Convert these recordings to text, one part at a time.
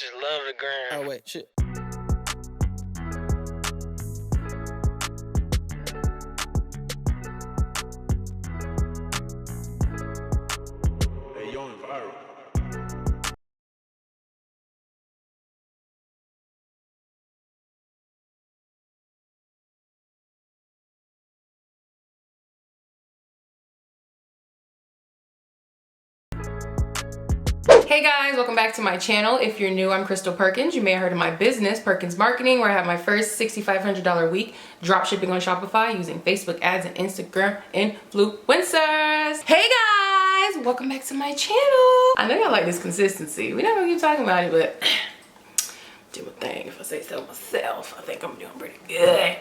just love the grind. Oh wait, shit. Hey, you're on viral. Hey guys, welcome back to my channel. If you're new, I'm Kristole Perkins. You may have heard of my business, Perkins Marketing, where I have my first $6,500 a week drop shipping on Shopify using Facebook ads and Instagram influencers. Hey guys, welcome back to my channel. I know y'all like this consistency. We're not gonna keep talking about it, but do my thing. If I say so myself, I think I'm doing pretty good.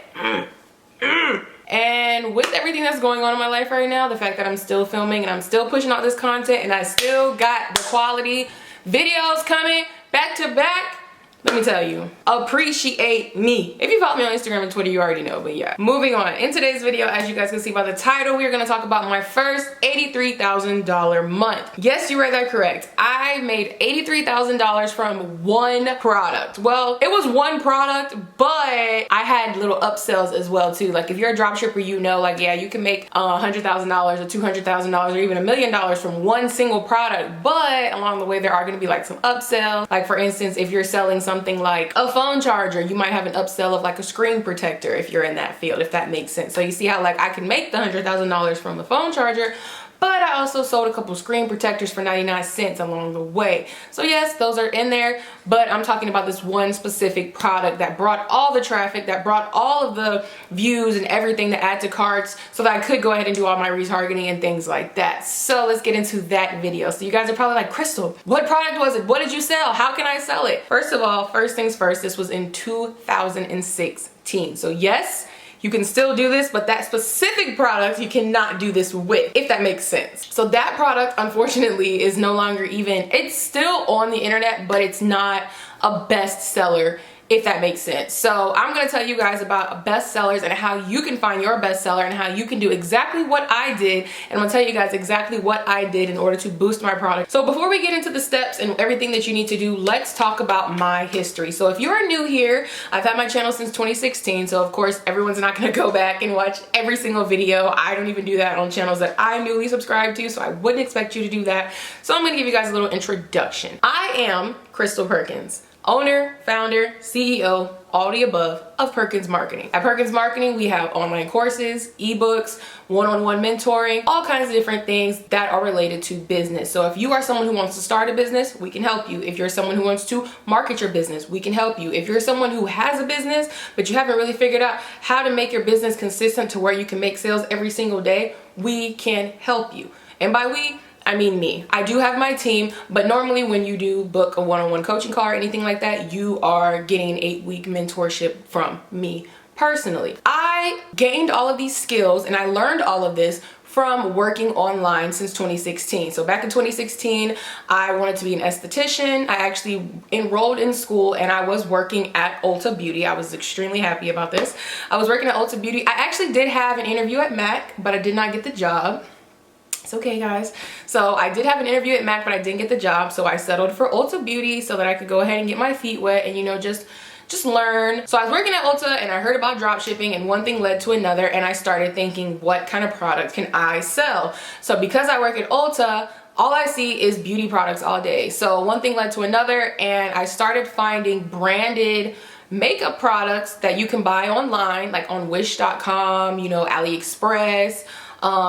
And with everything that's going on in my life right now, the fact that I'm still filming and I'm still pushing out this content and I still got the quality videos coming back to back, let me tell you, appreciate me. If you follow me on Instagram and Twitter, you already know, but yeah. Moving on. In today's video, as you guys can see by the title, we are gonna talk about my first $83,000 month. Yes, you read that correct. I made $83,000 from one product. Well, it was one product, but I had little upsells as well too. Like if you're a dropshipper, you know, like yeah, you can make $100,000 or $200,000 or even $1 million from one single product, but along the way there are gonna be like some upsells. Like for instance, if you're selling something like a phone charger, you might have an upsell of like a screen protector if you're in that field, if that makes sense. So you see how like I can make the $100,000 from the phone charger, but I also sold a couple screen protectors for 99 cents along the way. So yes, those are in there, but I'm talking about this one specific product that brought all the traffic, that brought all of the views and everything to add to carts so that I could go ahead and do all my retargeting and things like that. So let's get into that video. So you guys are probably like, Kristole, what product was it? What did you sell? How can I sell it? First of all, first things first, this was in 2016. So yes, you can still do this, but that specific product you cannot do this with, if that makes sense. So that product, unfortunately, is no longer even, it's still on the internet, but it's not a bestseller, if that makes sense. So I'm gonna tell you guys about bestsellers and how you can find your bestseller and how you can do exactly what I did. And I'm gonna tell you guys exactly what I did in order to boost my product. So before we get into the steps and everything that you need to do, let's talk about my history. So if you are new here, I've had my channel since 2016. So of course, everyone's not gonna go back and watch every single video. I don't even do that on channels that I newly subscribed to, so I wouldn't expect you to do that. So I'm gonna give you guys a little introduction. I am Kristole Perkins, owner, founder, CEO, all the above of Perkins Marketing. At Perkins Marketing, we have online courses, ebooks, one-on-one mentoring, all kinds of different things that are related to business. So if you are someone who wants to start a business, we can help you. If you're someone who wants to market your business, we can help you. If you're someone who has a business, but you haven't really figured out how to make your business consistent to where you can make sales every single day, we can help you. And by we, I mean me. I do have my team, but normally when you do book a one-on-one coaching call or anything like that, you are getting an 8-week mentorship from me personally. I gained all of these skills and I learned all of this from working online since 2016. So back in 2016, I wanted to be an esthetician. I actually enrolled in school and I was working at Ulta Beauty. I was extremely happy about this. I was working at Ulta Beauty. I actually did have an interview at MAC, but I did not get the job. It's okay, guys. So I did have an interview at MAC, but I didn't get the job. So I settled for Ulta Beauty so that I could go ahead and get my feet wet and, you know, just learn. So I was working at Ulta and I heard about drop shipping and one thing led to another and I started thinking, what kind of product can I sell? So because I work at Ulta, all I see is beauty products all day. So one thing led to another and I started finding branded makeup products that you can buy online, like on wish.com, you know, AliExpress,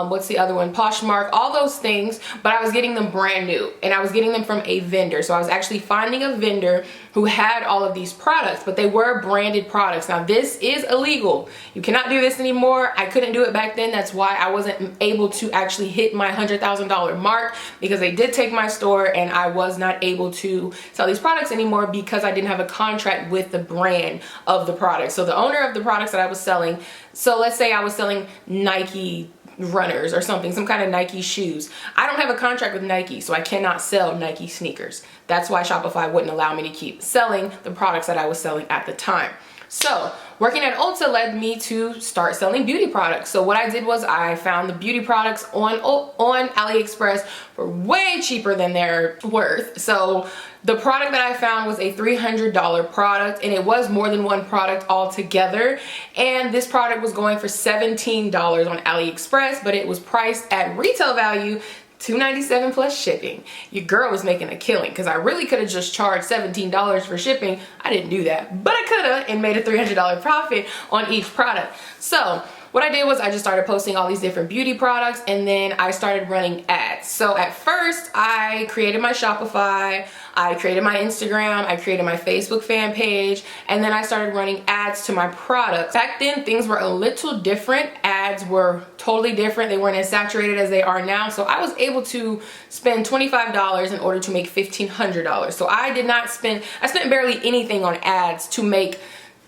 what's the other one, Poshmark, all those things, but I was getting them brand new and I was getting them from a vendor. So I was actually finding a vendor who had all of these products, but they were branded products. Now this is illegal. You cannot do this anymore. I couldn't do it back then. That's why I wasn't able to actually hit my $100,000 mark, because they did take my store and I was not able to sell these products anymore because I didn't have a contract with the brand of the product. So the owner of the products that I was selling, so let's say I was selling Nike runners or something, some kind of Nike shoes. I don't have a contract with Nike, so I cannot sell Nike sneakers. That's why Shopify wouldn't allow me to keep selling the products that I was selling at the time. So working at Ulta led me to start selling beauty products. So what I did was I found the beauty products on AliExpress for way cheaper than they're worth. So The product that I found was a $300 product, and it was more than one product altogether. And this product was going for $17 on AliExpress, but it was priced at retail value $297 plus shipping. Your girl was making a killing, because I really could have just charged $17 for shipping. I didn't do that, but I could have, and made a $300 profit on each product. So what I did was I just started posting all these different beauty products, and then I started running ads. So at first I created my Shopify, I created my Instagram, I created my Facebook fan page, and then I started running ads to my products. Back then things were a little different. Ads were totally different. They weren't as saturated as they are now. So I was able to spend $25 in order to make $1,500. So I spent barely anything on ads to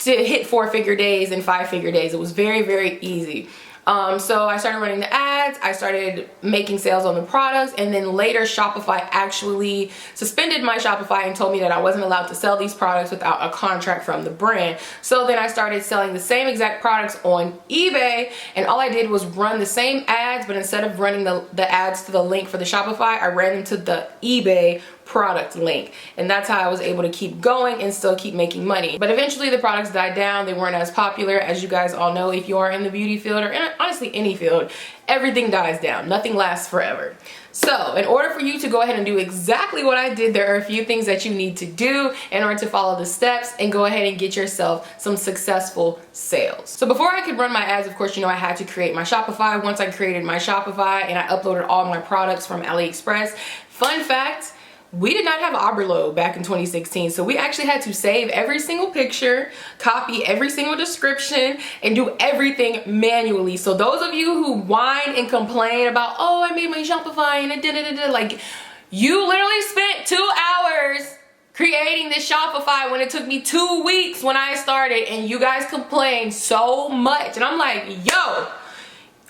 hit 4-figure days and 5-figure days. It was very, very easy. So I started running the ads, I started making sales on the products, and then later Shopify actually suspended my Shopify and told me that I wasn't allowed to sell these products without a contract from the brand. So then I started selling the same exact products on eBay, and all I did was run the same ads, but instead of running the ads to the link for the Shopify, I ran them to the eBay product link, and that's how I was able to keep going and still keep making money. But eventually the products died down. They weren't as popular. As you guys all know, if you are in the beauty field, or honestly any field, everything dies down. Nothing lasts forever. So in order for you to go ahead and do exactly what I did, there are a few things that you need to do in order to follow the steps and go ahead and get yourself some successful sales. So before I could run my ads, of course, you know, I had to create my Shopify. Once I created my Shopify and I uploaded all my products from AliExpress, fun fact, we did not have Oberlo back in 2016, so we actually had to save every single picture, copy every single description, and do everything manually. So those of you who whine and complain about, oh, I made my Shopify and it did, like, you literally spent 2 hours creating this Shopify when it took me 2 weeks when I started, and you guys complain so much. And I'm like, yo,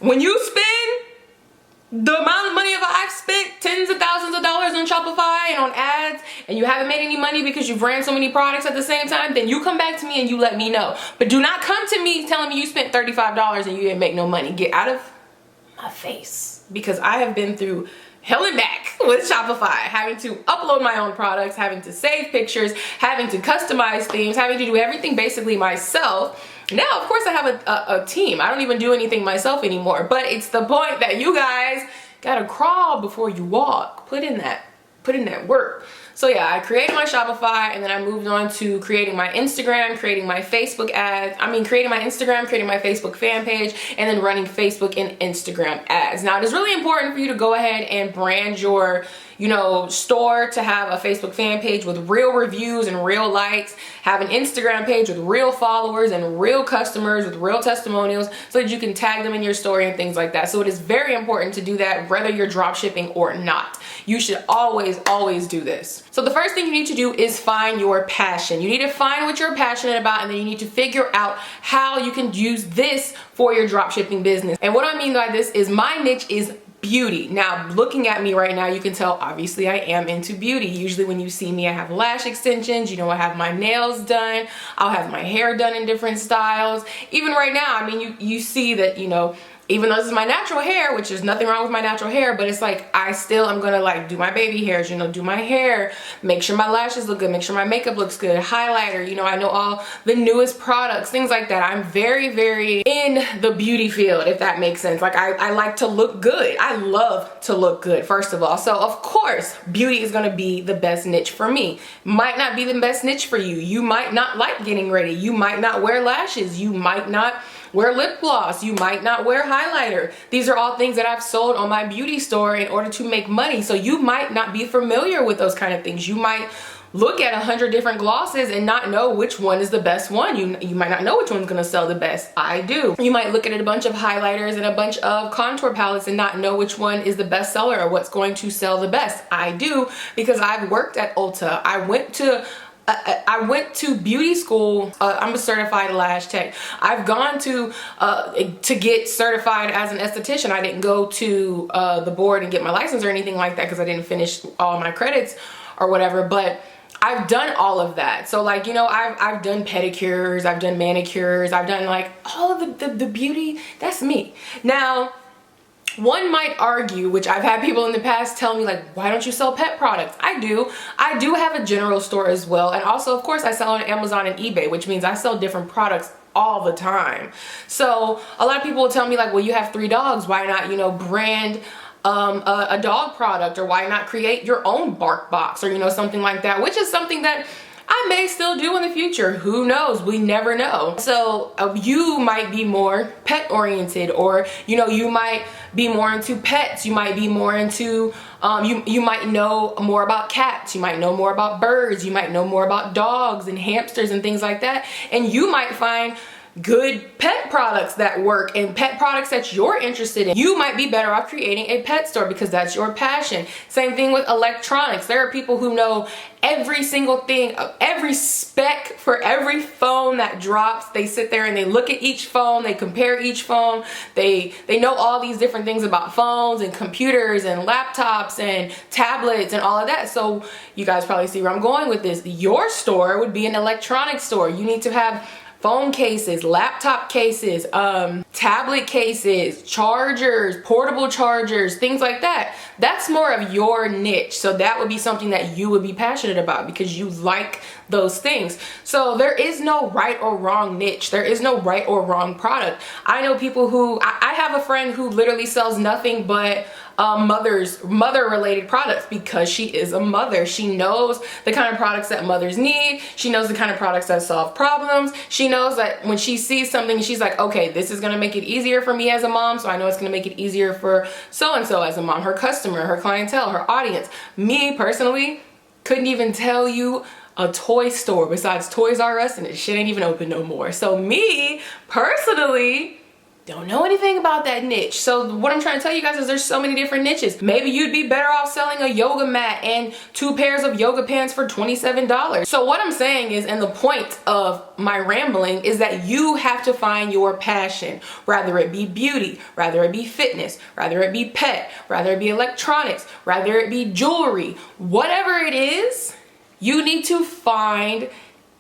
when you spend the amount of money I've spent, tens of thousands of dollars on Shopify and on ads, and you haven't made any money because you've ran so many products at the same time, then you come back to me and you let me know. But do not come to me telling me you spent $35 and you didn't make no money. Get out of my face, because I have been through hell and back with Shopify, having to upload my own products, having to save pictures, having to customize themes, having to do everything basically myself. Now, of course, I have a team. I don't even do anything myself anymore, but it's the point that you guys gotta crawl before you walk. Put in that work. So yeah, I created my Shopify, and then I moved on to creating my Instagram, creating my Facebook ads. Creating my Instagram, creating my Facebook fan page, and then running Facebook and Instagram ads. Now, it is really important for you to go ahead and brand your, store, to have a Facebook fan page with real reviews and real likes, have an Instagram page with real followers and real customers with real testimonials, so that you can tag them in your story and things like that. So it is very important to do that, whether you're drop shipping or not. You should always, always do this. So the first thing you need to do is find your passion. You need to find what you're passionate about, and then you need to figure out how you can use this for your drop shipping business. And what I mean by this is my niche is beauty. Now, looking at me right now, you can tell obviously I am into beauty. Usually when you see me, I have lash extensions, I have my nails done, I'll have my hair done in different styles. Even right now, you see that, even though this is my natural hair, which there's nothing wrong with my natural hair, but it's like I'm gonna do my baby hairs, do my hair, make sure my lashes look good, make sure my makeup looks good, highlighter, I know all the newest products, things like that. I'm very, very in the beauty field, if that makes sense. Like I like to look good. I love to look good, first of all. So of course, beauty is gonna be the best niche for me. Might not be the best niche for you. You might not like getting ready. You might not wear lashes. You might not wear lip gloss. You might not wear highlighter. These are all things that I've sold on my beauty store in order to make money. So you might not be familiar with those kind of things. You might look at 100 different glosses and not know which one is the best one. You might not know which one's gonna sell the best. I do. You might look at a bunch of highlighters and a bunch of contour palettes and not know which one is the best seller or what's going to sell the best. I do, because I've worked at Ulta. I went to beauty school. I'm a certified lash tech. I've gone to get certified as an esthetician. I didn't go to the board and get my license or anything like that, because I didn't finish all my credits or whatever, but I've done all of that. So like, I've done pedicures, I've done manicures, I've done like all of the beauty. That's me. Now, One might argue, which I've had people in the past tell me, like, why don't you sell pet products? I do have a general store as well, and also of course I sell on Amazon and eBay, which means I sell different products all the time. So a lot of people will tell me, like, well, you have 3 dogs, why not, you know, brand a dog product, or why not create your own bark box, or, you know, something like that, which is something that I may still do in the future. Who knows? We never know. So you might be more pet oriented, or, you know, you might be more into pets. You might be more into, you might know more about cats. You might know more about birds. You might know more about dogs and hamsters and things like that. And you might find good pet products that work, and pet products that you're interested in. You might be better off creating a pet store because that's your passion. Same thing with electronics. There are people who know every single thing, every spec for every phone that drops. They sit there and they look at each phone, they compare each phone, they know all these different things about phones and computers and laptops and tablets and all of that. So you guys probably see where I'm going with this. Your store would be an electronics store. You need to have phone cases, laptop cases, tablet cases, chargers, portable chargers, things like that. That's more of your niche. So that would be something that you would be passionate about because you like those things. So there is no right or wrong niche. There is no right or wrong product. I know people who, I have a friend who literally sells nothing but mother related products because she is a mother. She knows the kind of products that mothers need. She knows the kind of products that solve problems. She knows that when she sees something, she's like, okay, this is gonna make it easier for me as a mom, so I know it's gonna make it easier for so-and-so as a mom, her customer, her clientele, her audience. Me personally, couldn't even tell you a toy store besides Toys R Us, and it shit ain't even open no more. So me personally, don't know anything about that niche. So what I'm trying to tell you guys is there's so many different niches. Maybe you'd be better off selling a yoga mat and 2 pairs of yoga pants for $27. So what I'm saying is, and the point of my rambling is that you have to find your passion, rather it be beauty, rather it be fitness, rather it be pet, rather it be electronics, rather it be jewelry, whatever it is, you need to find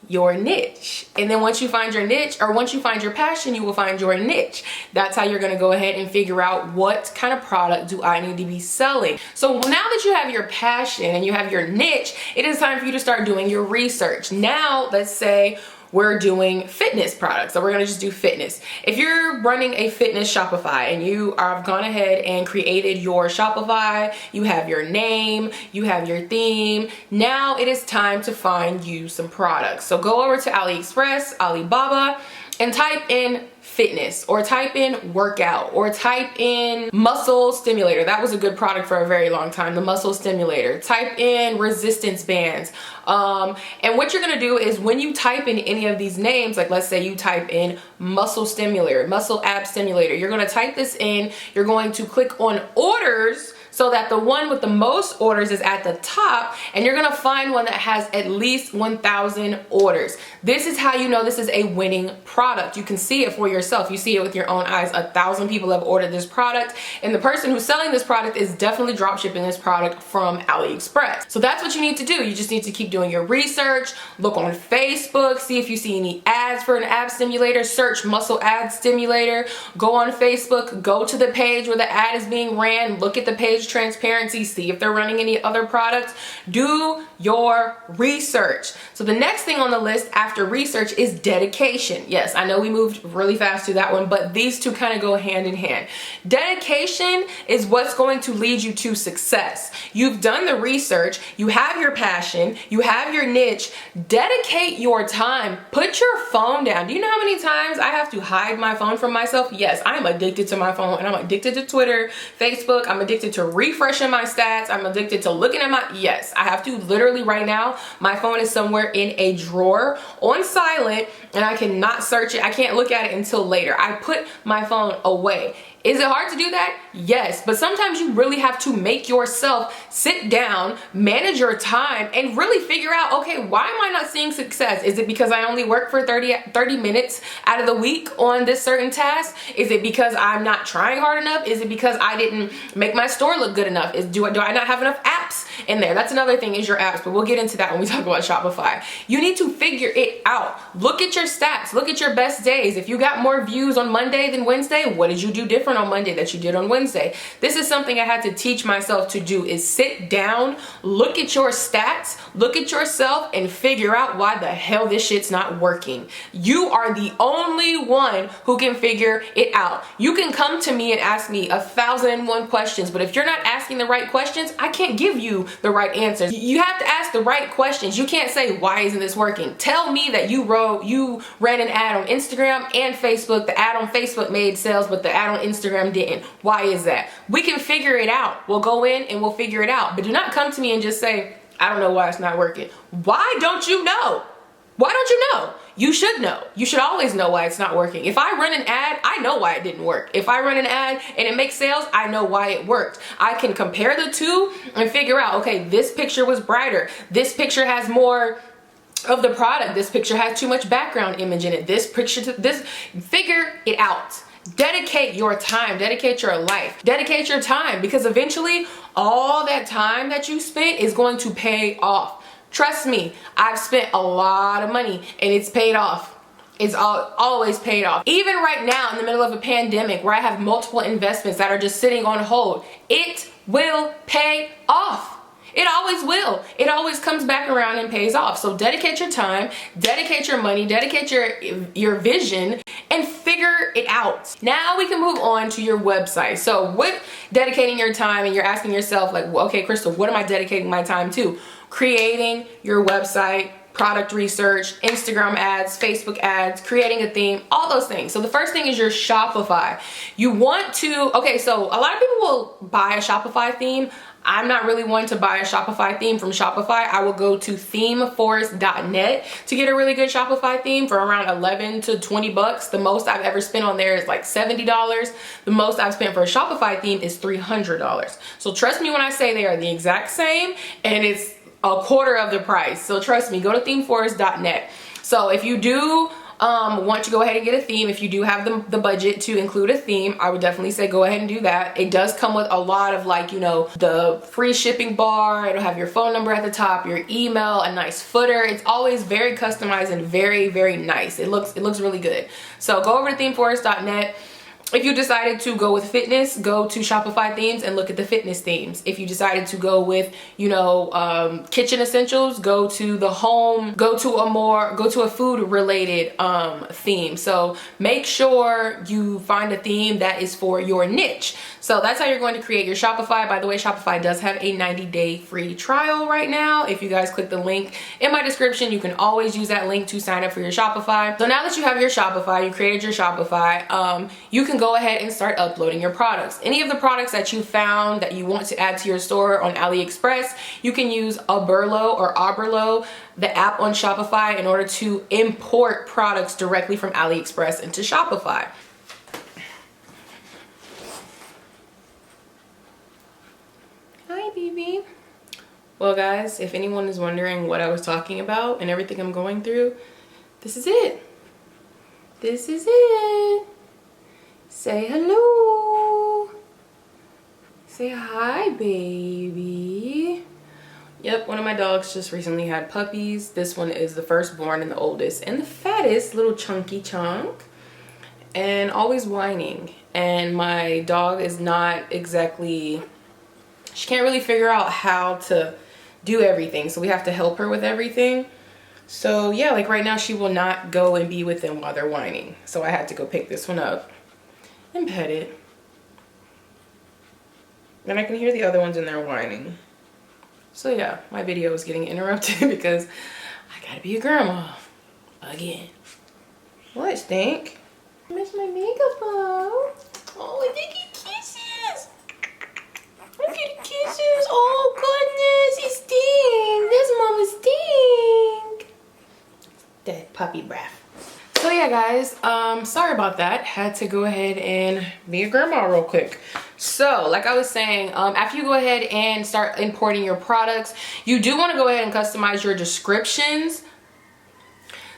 your niche. And then once you find your niche, or once you find your passion, you will find your niche. That's how you're gonna go ahead and figure out what kind of product do I need to be selling. So now that you have your passion and you have your niche, it is time for you to start doing your research. Now, let's say we're doing fitness products, so we're gonna just do fitness. If you're running a fitness Shopify and you have gone ahead and created your Shopify, you have your name, you have your theme, now it is time to find you some products. So go over to AliExpress, Alibaba, and type in fitness, or type in workout, or type in muscle stimulator. That was a good product for a very long time, the muscle stimulator. Type in resistance bands. And what you're gonna do is when you type in any of these names, like let's say you type in muscle stimulator, muscle ab stimulator, you're gonna type this in, you're going to click on orders, so that the one with the most orders is at the top, and you're gonna find one that has at least 1,000 orders. This is how you know this is a winning product. You can see it for yourself. You see it with your own eyes. 1,000 people have ordered this product, and the person who's selling this product is definitely drop shipping this product from AliExpress. So that's what you need to do. You just need to keep doing your research, look on Facebook, see if you see any ads for an ab stimulator, search muscle ab stimulator, go on Facebook, go to the page where the ad is being ran, look at the page transparency, see if they're running any other products. Do your research. So the next thing on the list after research is dedication. Yes, I know we moved really fast to that one, but these two kind of go hand in hand. Dedication is what's going to lead you to success. You've done the research, you have your passion, you have your niche. Dedicate your time. Put your phone down. Do you know how many times I have to hide my phone from myself? Yes, I'm addicted to my phone, and I'm addicted to Twitter, Facebook. I'm addicted to refreshing my stats. I'm addicted to looking at my, yes, I have to literally right now, my phone is somewhere in a drawer on silent, and I cannot search it. I can't look at it until later. I put my phone away. Is it hard to do that? Yes, but sometimes you really have to make yourself sit down, manage your time, and really figure out, okay, why am I not seeing success? Is it because I only work for 30 minutes out of the week on this certain task? Is it because I'm not trying hard enough? Is it because I didn't make my store look good enough? Do I not have enough apps in there? That's another thing, is your apps, but we'll get into that when we talk about Shopify. You need to figure it out. Look at your stats, look at your best days. If you got more views on Monday than Wednesday, what did you do differently different on Monday that you did on Wednesday. This is something I had to teach myself to do, is sit down, look at your stats, look at yourself, and figure out why the hell this shit's not working. You are the only one who can figure it out. You can come to me and ask me 1,001 questions, but if you're not asking the right questions, I can't give you the right answers. You have to ask the right questions. You can't say, why isn't this working? Tell me that you ran an ad on Instagram and Facebook. The ad on Facebook made sales, but the ad on Instagram didn't. Why is that? We can figure it out. We'll go in and we'll figure it out. But do not come to me and just say, I don't know why it's not working. Why don't you know? Why don't you know? You should know. You should always know why it's not working. If I run an ad, I know why it didn't work. If I run an ad and it makes sales, I know why it worked. I can compare the two and figure out, okay, this picture was brighter. This picture has more of the product. This picture has too much background image in it. This picture, figure it out. Dedicate your time, dedicate your life, dedicate your time, because eventually all that time that you spent is going to pay off. Trust me, I've spent a lot of money and it's paid off. It's always paid off. Even right now in the middle of a pandemic where I have multiple investments that are just sitting on hold, it will pay off. It always will. It always comes back around and pays off. So dedicate your time, dedicate your money, dedicate your vision, and figure it out. Now we can move on to your website. So with dedicating your time, and you're asking yourself like, well, okay, Crystal, what am I dedicating my time to? Creating your website, product research, Instagram ads, Facebook ads, creating a theme, all those things. So the first thing is your Shopify. You want to, okay, so a lot of people will buy a Shopify theme. I'm not really one to buy a Shopify theme from Shopify. I will go to themeforest.net to get a really good Shopify theme for around 11 to 20 bucks. The most I've ever spent on there is like $70. The most I've spent for a Shopify theme is $300. So trust me when I say they are the exact same, and it's a quarter of the price. So trust me, go to themeforest.net. So if you do want to go ahead and get a theme, if you do have the budget to include a theme, I would definitely say go ahead and do that. It does come with a lot of, like, you know, the free shipping bar. It'll have your phone number at the top, your email, a nice footer. It's always very customized and very, very nice. It looks really good. So go over to themeforest.net. If you decided to go with fitness, go to Shopify themes and look at the fitness themes. If you decided to go with, you know, kitchen essentials, go to the home, go to a food related theme. So make sure you find a theme that is for your niche. So that's how you're going to create your Shopify. By the way, Shopify does have a 90-day free trial right now. If you guys click the link in my description, you can always use that link to sign up for your Shopify. So now that you have your Shopify, you created your Shopify, you can go ahead and start uploading your products. Any of the products that you found that you want to add to your store on AliExpress, you can use Oberlo, the app on Shopify, in order to import products directly from AliExpress into Shopify. Hi, baby. Well, guys, if anyone is wondering what I was talking about and everything I'm going through, this is it. This is it. Say hello. Say hi, baby. Yep, one of my dogs just recently had puppies. This one is the firstborn and the oldest and the fattest little chunky chunk, and always whining. And my dog is not exactly, she can't really figure out how to do everything, so we have to help her with everything. So yeah, like right now she will not go and be with them while they're whining, so I had to go pick this one up and pet it. And I can hear the other ones in there whining. So yeah, my video is getting interrupted because I gotta be a grandma again. What, Stink? I miss my makeup off. Oh, look at kisses. Look at kisses. Oh goodness, it's Stink. That's Mama Stink. That puppy breath. So yeah, guys, sorry about that. Had to go ahead and be a grandma real quick. So like I was saying, after you go ahead and start importing your products, you do want to go ahead and customize your descriptions.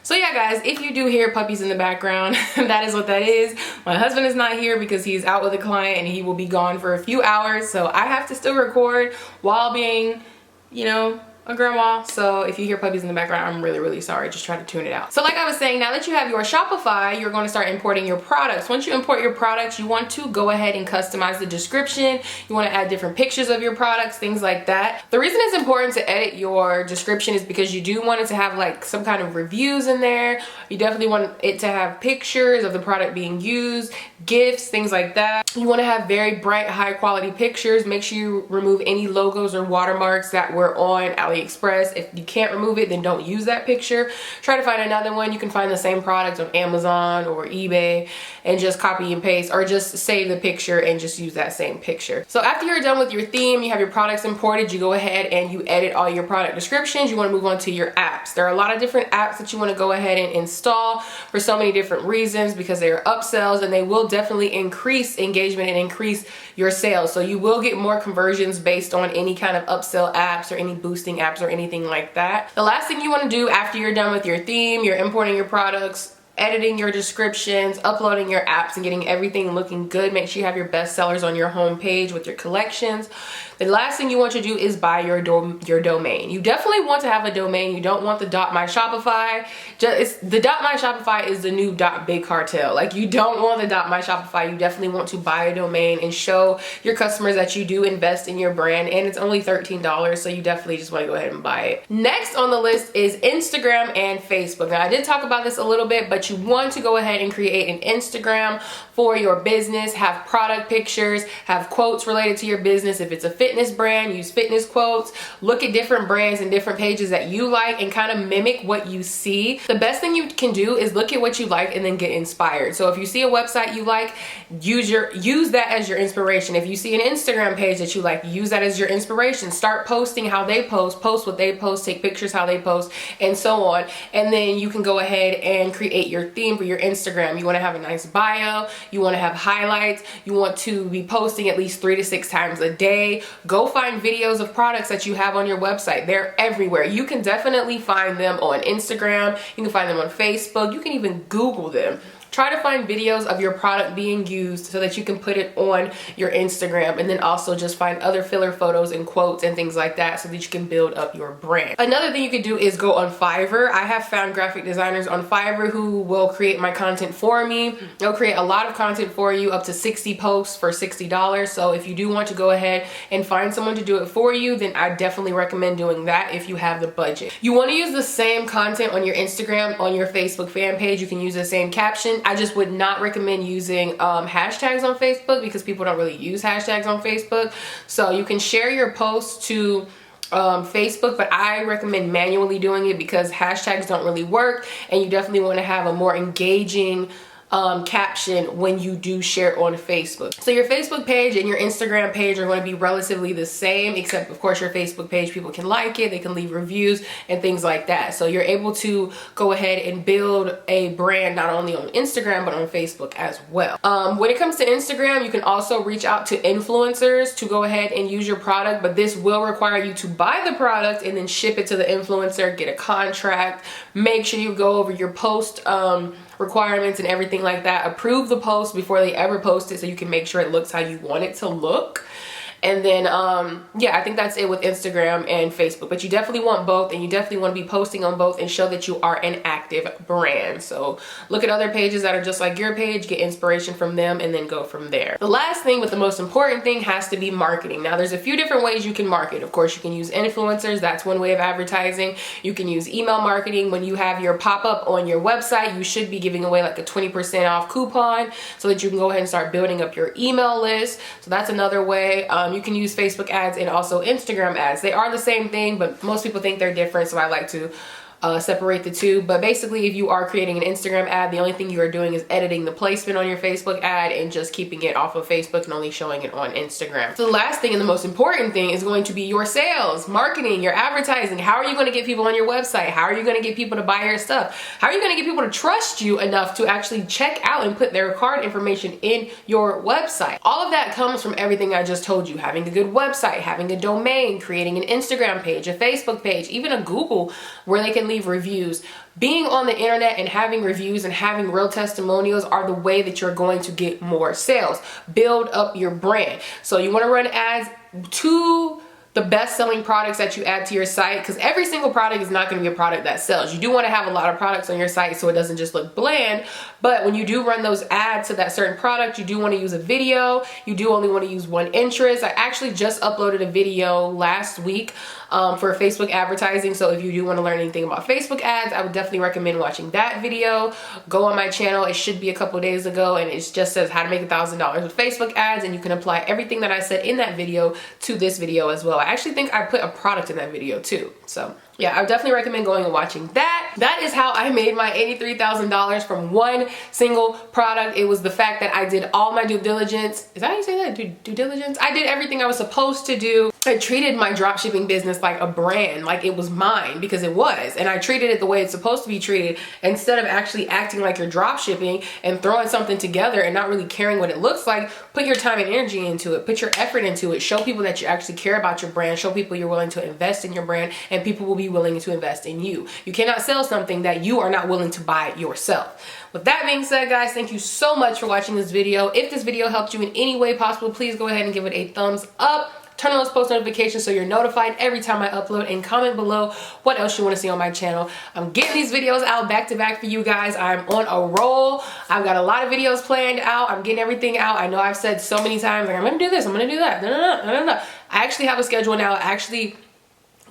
So yeah, guys, if you do hear puppies in the background, that is what that is. My husband is not here because he's out with a client and he will be gone for a few hours. So I have to still record while being, you know, a grandma, so if you hear puppies in the background, I'm really, really sorry. Just try to tune it out. So like I was saying, now that you have your Shopify, you're going to start importing your products. Once you import your products, you want to go ahead and customize the description. You want to add different pictures of your products, things like that. The reason it's important to edit your description is because you do want it to have like some kind of reviews in there. You definitely want it to have pictures of the product being used, gifts, things like that. You want to have very bright, high quality pictures. Make sure you remove any logos or watermarks that were on AliExpress. If you can't remove it, then don't use that picture. Try to find another one. You can find the same product on Amazon or eBay and just copy and paste, or just save the picture and just use that same picture. So after you're done with your theme, you have your products imported, you go ahead and you edit all your product descriptions. You want to move on to your apps. There are a lot of different apps that you want to go ahead and install for so many different reasons, because they are upsells and they will definitely increase engagement and increase your sales. So you will get more conversions based on any kind of upsell apps or any boosting apps or anything like that. The last thing you want to do after you're done with your theme, you're importing your products, editing your descriptions, uploading your apps, and getting everything looking good. Make sure you have your best sellers on your home page with your collections. The last thing you want to do is buy your domain. You definitely want to have a domain. You don't want the .my Shopify. The .my Shopify is the new .big cartel. Like, you don't want the .my Shopify. You definitely want to buy a domain and show your customers that you do invest in your brand, and it's only $13, so you definitely just want to go ahead and buy it. Next on the list is Instagram and Facebook. Now, I did talk about this a little bit, but you want to go ahead and create an Instagram for your business, have product pictures, have quotes related to your business. If it's a fitness brand, use fitness quotes. Look at different brands and different pages that you like and kind of mimic what you see. The best thing you can do is look at what you like and then get inspired. So if you see a website you like, use that as your inspiration. If you see an Instagram page that you like, use that as your inspiration. Start posting how they post what they post, take pictures how they post, and so on. And then you can go ahead and create your theme for your Instagram. You want to have a nice bio, you want to have highlights, you want to be posting at least 3 to 6 times a day. Go find videos of products that you have on your website. They're everywhere. You can definitely find them on Instagram, you can find them on Facebook, you can even Google them. Try to find videos of your product being used so that you can put it on your Instagram, and then also just find other filler photos and quotes and things like that so that you can build up your brand. Another thing you could do is go on Fiverr. I have found graphic designers on Fiverr who will create my content for me. They'll create a lot of content for you, up to 60 posts for $60. So if you do want to go ahead and find someone to do it for you, then I definitely recommend doing that if you have the budget. You want to use the same content on your Instagram, on your Facebook fan page. You can use the same caption. I just would not recommend using hashtags on Facebook, because people don't really use hashtags on Facebook. So you can share your posts to Facebook, but I recommend manually doing it because hashtags don't really work, and you definitely want to have a more engaging caption when you do share on Facebook. So your Facebook page and your Instagram page are going to be relatively the same, except of course your Facebook page, people can like it, they can leave reviews and things like that. So you're able to go ahead and build a brand not only on Instagram but on Facebook as well. When it comes to Instagram, you can also reach out to influencers to go ahead and use your product, but this will require you to buy the product and then ship it to the influencer, get a contract. Make sure you go over your post requirements and everything like that. Approve the post before they ever post it so you can make sure it looks how you want it to look. And then, yeah, I think that's it with Instagram and Facebook. But you definitely want both, and you definitely want to be posting on both and show that you are an active brand. So look at other pages that are just like your page, get inspiration from them, and then go from there. The last thing, but the most important thing, has to be marketing. Now, there's a few different ways you can market. Of course, you can use influencers. That's one way of advertising. You can use email marketing. When you have your pop-up on your website, you should be giving away like a 20% off coupon so that you can go ahead and start building up your email list. So that's another way. You can use Facebook ads and also Instagram ads. They are the same thing, but most people think they're different, so I like to separate the two. But basically, if you are creating an Instagram ad, the only thing you are doing is editing the placement on your Facebook ad and just keeping it off of Facebook and only showing it on Instagram. So the last thing and the most important thing is going to be your sales, marketing, your advertising. How are you going to get people on your website? How are you going to get people to buy your stuff? How are you going to get people to trust you enough to actually check out and put their card information in your website? All of that comes from everything I just told you. Having a good website, having a domain, creating an Instagram page, a Facebook page, even a Google where they can leave reviews. Being on the internet and having reviews and having real testimonials are the way that you're going to get more sales. Build up your brand. So you want to run ads to the best selling products that you add to your site, because every single product is not going to be a product that sells. You do want to have a lot of products on your site so it doesn't just look bland, but when you do run those ads to that certain product, you do want to use a video. You do only want to use one interest. I actually just uploaded a video last week for Facebook advertising, so if you do want to learn anything about Facebook ads, I would definitely recommend watching that video. Go on my channel, it should be a couple days ago, and it just says how to make $1,000 with Facebook ads, and you can apply everything that I said in that video to this video as well. I actually think I put a product in that video too, so yeah, I would definitely recommend going and watching that. That is how I made my $83,000 from one single product. It was the fact that I did all my due diligence. Is that how you say that? Due diligence? I did everything I was supposed to do. I treated my dropshipping business like a brand, like it was mine, because it was. And I treated it the way it's supposed to be treated, instead of actually acting like you're dropshipping and throwing something together and not really caring what it looks like. Put your time and energy into it. Put your effort into it. Show people that you actually care about your brand. Show people you're willing to invest in your brand, and people will be willing to invest in you. You cannot sell something that you are not willing to buy yourself. With that being said, guys, thank you so much for watching this video. If this video helped you in any way possible, please go ahead and give it a thumbs up. Turn on those post notifications so you're notified every time I upload, and comment below what else you want to see on my channel. I'm getting these videos out back to back for you guys. I'm on a roll. I've got a lot of videos planned out. I'm getting everything out. I know I've said so many times, like, I'm going to do this, I'm going to do that. No. I actually have a schedule now. I actually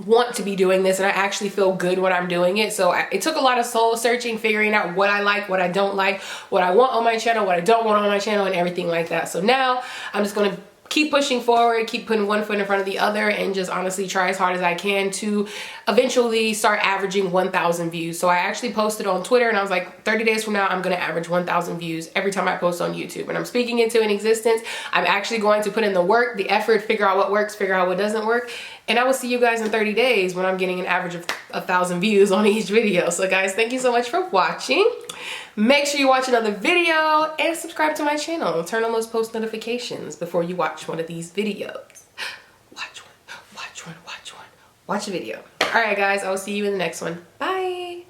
want to be doing this, and I actually feel good when I'm doing it. So it took a lot of soul searching, figuring out what I like, what I don't like, what I want on my channel, what I don't want on my channel, and everything like that. So now I'm just going to keep pushing forward, keep putting one foot in front of the other, and just honestly try as hard as I can to eventually start averaging 1,000 views. So I actually posted on Twitter, and I was like, 30 days from now, I'm going to average 1,000 views every time I post on YouTube. And I'm speaking into an existence. I'm actually going to put in the work, the effort, figure out what works, figure out what doesn't work. And I will see you guys in 30 days when I'm getting an average of 1,000 views on each video. So guys, thank you so much for watching. Make sure you watch another video and subscribe to my channel. Turn on those post notifications before you watch one of these videos. Watch one. Watch a video. All right, guys, I will see you in the next one. Bye.